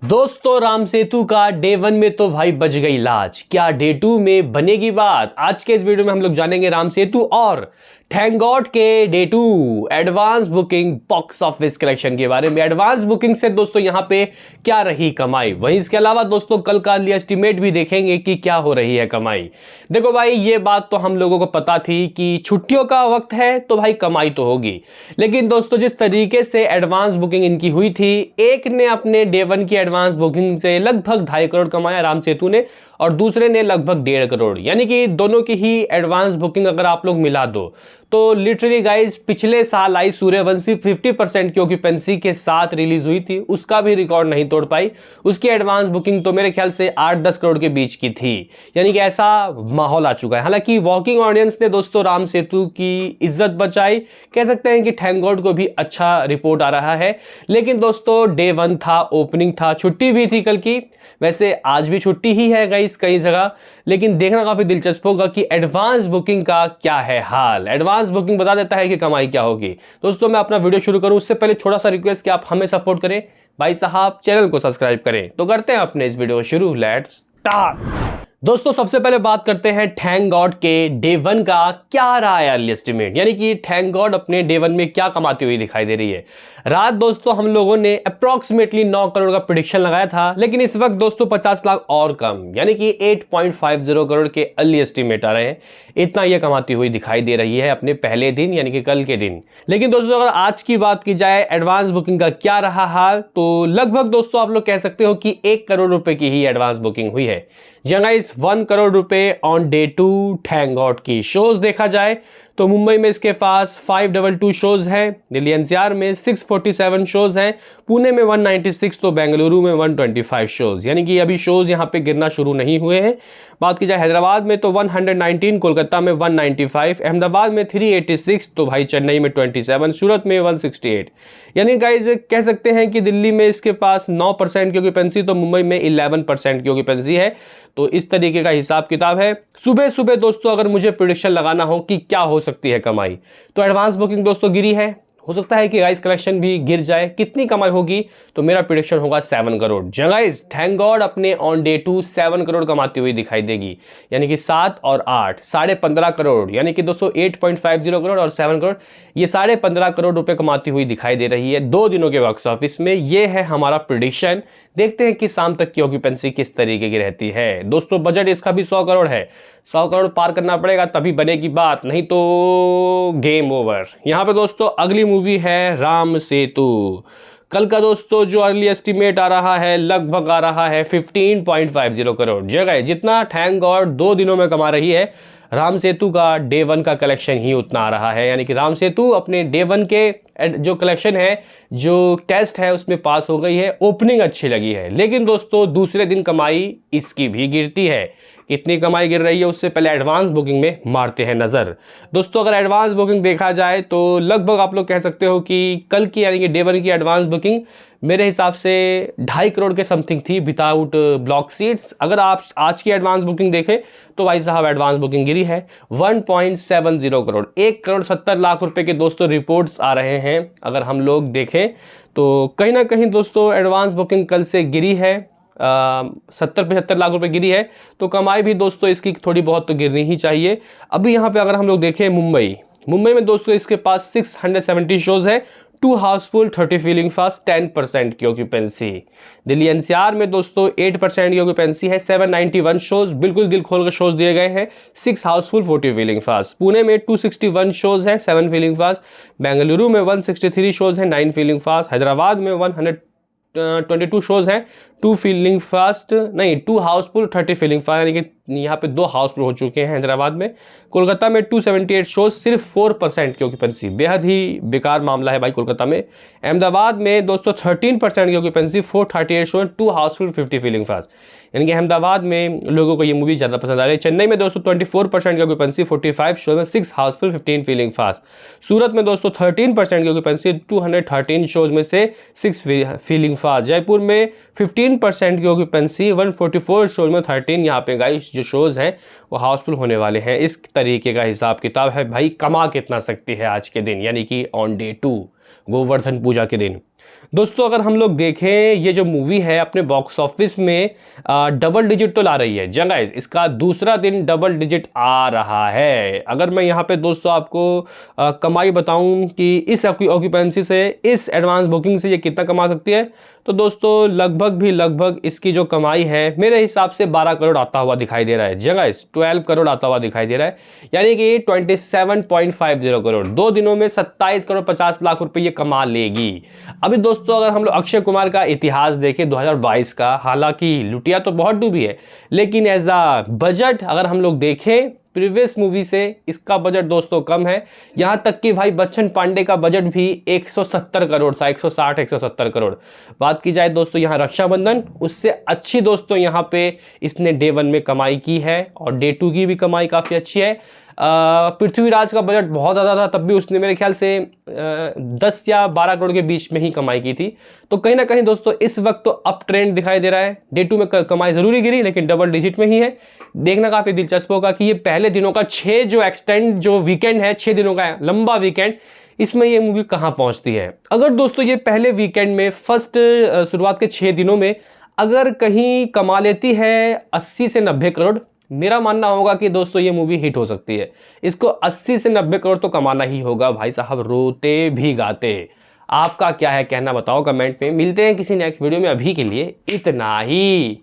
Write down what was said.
दोस्तों राम सेतु का डे 1 में तो भाई बच गई लाज, क्या डे 2 में बनेगी बात। आज के इस वीडियो में हम लोग जानेंगे राम सेतु और थैंक गॉड के day 2 advance booking box office collection के बारे में। एडवांस बुकिंग से दोस्तों यहां पे क्या रही कमाई, वहीं इसके अलावा दोस्तों कल का एस्टिमेट भी देखेंगे कि क्या हो रही है कमाई। देखो भाई ये बात तो हम लोगों को पता थी कि छुट्टियों का वक्त है तो भाई कमाई तो होगी, लेकिन दोस्तों जिस तरीके से एडवांस बुकिंग इनकी हुई थी, एक ने अपने डे 1 की एडवांस बुकिंग से लगभग 2.5 करोड़ कमाया राम सेतु ने और दूसरे ने लगभग 1.5 करोड़, यानी कि दोनों की ही एडवांस बुकिंग अगर आप लोग मिला दो तो लिटरली गाइस पिछले साल आई सूर्यवंशी 50% की ऑक्यूपेंसी के साथ रिलीज हुई थी, उसका भी रिकॉर्ड नहीं तोड़ पाई। उसकी एडवांस बुकिंग तो मेरे ख्याल से 8-10 करोड़ के बीच की थी, यानी कि ऐसा माहौल आ चुका है। हालांकि वॉकिंग ऑडियंस ने दोस्तों राम सेतु की इज्जत बचाई, कह सकते हैं कि थैंक गॉड को भी अच्छा रिपोर्ट आ रहा है। लेकिन दोस्तों डे 1 था, ओपनिंग था, छुट्टी भी थी कल की, वैसे आज भी छुट्टी ही है गाइस कई जगह, लेकिन देखना काफी दिलचस्प होगा कि एडवांस बुकिंग का क्या है हाल। एडवांस बुकिंग बता देता है कि कमाई क्या होगी। दोस्तों मैं अपना वीडियो शुरू करूं उससे पहले छोटा सा रिक्वेस्ट कि आप हमें सपोर्ट करें भाई साहब, चैनल को सब्सक्राइब करें। तो करते हैं अपने इस वीडियो को शुरू, लेट्स स्टार्ट। दोस्तों सबसे पहले बात करते हैं थैंक गॉड के डे 1 का क्या रहा है अर्ली एस्टिमेट, यानी कि थैंक गॉड अपने डे 1 में क्या कमाती हुई दिखाई दे रही है। रात दोस्तों हम लोगों ने अप्रॉक्सीमेटली 9 करोड़ का प्रेडिक्शन लगाया था, लेकिन इस वक्त दोस्तों 50 लाख और कम, यानी कि 8.50 करोड़ के अर्ली एस्टिमेट आ रहे हैं। इतना यह कमाती हुई दिखाई दे रही है अपने पहले दिन यानी कि कल के दिन। लेकिन दोस्तों अगर आज की बात की जाए एडवांस बुकिंग का क्या रहा हाल, तो लगभग दोस्तों आप लोग कह सकते हो कि 1 करोड़ रुपए की ही एडवांस बुकिंग हुई है। जगह इस 1 करोड़ रुपए ऑन डे 2 थैंक गॉड की शोज देखा जाए तो मुंबई में इसके पास 522 शोज हैं, दिल्ली एनसीआर में 647 शोज हैं, पुणे में 196, तो बेंगलुरु में 125 शोज, यानी कि अभी शोज यहां पे गिरना शुरू नहीं हुए हैं। बात की जाए हैदराबाद में तो 119, कोलकाता में 195, अहमदाबाद में 386, तो भाई चेन्नई में 27, सूरत में 168। यानी गाइज कह सकते हैं कि दिल्ली में इसके पास 9% की ऑक्यूपेंसी, तो मुंबई में 11% की ऑक्यूपेंसी है। तो इस तरीके का हिसाब किताब है। सुबह सुबह दोस्तों अगर मुझे प्रेडिक्शन लगाना हो कि क्या हो सकती है कमाई, तो एडवांस बुकिंग दोस्तों गिरी है, हो सकता है कि गाइस कलेक्शन भी गिर जाए। कितनी कमाई होगी, तो मेरा प्रेडिक्शन होगा 7 करोड़। गाइस थैंक गॉड अपने ऑन डे 2 7 करोड़ कमाती हुई दिखाई देगी, यानी कि 7 और 8 15.5 करोड़, यानी कि दोस्तों 8.50 करोड़ और 7 करोड़, ये 15.5 करोड़ रुपए कमाती हुई दिखाई दे रही है 2 दिनों के बॉक्स ऑफिस में। ये है हमारा प्रेडिक्शन। देखते हैं कि शाम तक की ऑक्यूपेंसी किस तरीके की रहती है। दोस्तों बजट इसका भी 100 करोड़ है, 100 करोड़ पार करना पड़ेगा तभी बनेगी बात, नहीं तो गेम ओवर। यहां पे दोस्तों अगली मूवी है राम सेतु। कल का दोस्तों जो अर्ली एस्टिमेट आ रहा है लगभग आ रहा है 15.50 करोड़। जगह जितना थैंक गॉड 2 दिनों में कमा रही है, राम सेतु का डे 1 का कलेक्शन ही उतना आ रहा है, यानी कि राम सेतु अपने डे 1 के जो कलेक्शन है, जो टेस्ट है उसमें पास हो गई है, ओपनिंग अच्छी लगी है। लेकिन दोस्तों दूसरे दिन कमाई इसकी भी गिरती है। कितनी कमाई गिर रही है उससे पहले एडवांस बुकिंग में मारते हैं नजर। दोस्तों अगर एडवांस बुकिंग देखा जाए तो लगभग आप लोग कह सकते हो कि कल की यानी कि डे 1 की एडवांस बुकिंग मेरे हिसाब से 2.5 करोड़ के समथिंग थी विदाउट ब्लॉक सीट्स। अगर आप आज की एडवांस बुकिंग देखें तो भाई साहब एडवांस बुकिंग गिरी है 1.70 करोड़, 1 करोड़ 70 लाख रुपए के दोस्तों रिपोर्ट्स आ रहे हैं। अगर हम लोग देखें तो कहीं ना कहीं दोस्तों एडवांस बुकिंग कल से गिरी है, 70-75 लाख रुपए गिरी है, तो कमाई भी दोस्तों इसकी थोड़ी बहुत तो गिरनी ही चाहिए। अभी यहाँ पे अगर हम लोग देखें मुंबई में दोस्तों इसके पास 670 शोज है, 2 हाउसफुल 30 फीलिंग फास्ट, 10% की ऑक्यूपेंसी। दिल्ली एनसीआर में दोस्तों 8% की ऑक्यूपेंसी है, 791 शोज, बिल्कुल दिल खोल कर शोज दिए गए हैं, 6 हाउसफुल 40 फीलिंग फास्ट। पुणे में 261 शोज है, 7 फीलिंग फास्ट। बेंगलुरु में 163 शोज है, 9 फीलिंग फास्ट। हैदराबाद में 122 शोज हैं, 2 फीलिंग फास्ट नहीं 2 हाउसफुल 30 फीलिंग फास्ट, यानी कि यहाँ पे 2 हाउसफुल हो चुके हैं हैदराबाद में। कोलकाता में 278 शोज, सिर्फ 4% की ऑक्यूपेंसी, बेहद ही बेकार मामला है भाई कोलकाता में। अहमदाबाद में दोस्तों 13% की occupancy, 438 shows, 2 Housefull 50 feeling fast, यानी कि अहमदाबाद में लोगों को ये मूवी ज़्यादा पसंद आ रही है। चेन्नई में दोस्तों 24% की ऑक्यूपेंसी, 45 शोज में, 6 हाउसफुल 15 फीलिंग फास्ट। सूरत में दोस्तों 13% की ऑक्यूपेंसी, 213 शोज में से 6 फीलिंग फास्ट। जयपुर में 15% की ऑक्यूपेंसी, 144 शोज में 13, यहाँ पे गाइस जो शोज हैं वो हाउसफुल होने वाले हैं। इस तरीके का हिसाब किताब है भाई। कमा कितना सकती है आज के दिन, यानी कि ऑन डे 2 गोवर्धन पूजा के दिन। दोस्तों अगर हम लोग देखें ये जो मूवी है अपने बॉक्स ऑफिस में डबल डिजिट तो ला रही है जंगाइज, इसका दूसरा दिन डबल डिजिट आ रहा है। अगर मैं यहाँ पे दोस्तों आपको कमाई बताऊं कि इस ऑक्यूपेंसी से, इस एडवांस बुकिंग से ये कितना कमा सकती है, तो दोस्तों लगभग इसकी जो कमाई है मेरे हिसाब से 12 करोड़ आता हुआ दिखाई दे रहा है जंगाइज, 12 करोड़ आता हुआ दिखाई दे रहा है, यानी कि 27.50 करोड़, 2 दिनों में 27 करोड़ 50 लाख रुपए ये कमा लेगी। अभी दोस्तों अगर हम लोग अक्षय कुमार का इतिहास देखें 2022 का, हालांकि लुटिया तो बहुत डूबी है, लेकिन एज अ बजट अगर हम लोग देखें प्रीवियस मूवी से इसका बजट दोस्तों कम है। यहां तक कि भाई बच्चन पांडे का बजट भी 170 करोड़ था, 160 170 करोड़। बात की जाए दोस्तों यहां रक्षाबंधन, उससे अच्छी दोस्तों यहां पे इसने डे 1 में कमाई की है और डे 2 की भी कमाई काफ़ी अच्छी है। पृथ्वीराज का बजट बहुत ज़्यादा था, तब भी उसने मेरे ख्याल से 10 या 12 करोड़ के बीच में ही कमाई की थी। तो कहीं ना कहीं दोस्तों इस वक्त तो अप ट्रेंड दिखाई दे रहा है। डे 2 में कमाई ज़रूरी गिरी लेकिन डबल डिजिट में ही है। देखना काफ़ी दिलचस्प होगा कि ये पहले दिनों का 6 जो वीकेंड है, 6 दिनों का लंबा वीकेंड, इसमें ये मूवी कहाँ पहुँचती है। अगर दोस्तों ये पहले वीकेंड में फर्स्ट शुरुआत के 6 दिनों में अगर कहीं कमा लेती है 80 से 90 करोड़, मेरा मानना होगा कि दोस्तों ये मूवी हिट हो सकती है। इसको 80 से 90 करोड़ तो कमाना ही होगा भाई साहब, रोते भी गाते। आपका क्या है कहना बताओ कमेंट में। मिलते हैं किसी नेक्स्ट वीडियो में, अभी के लिए इतना ही।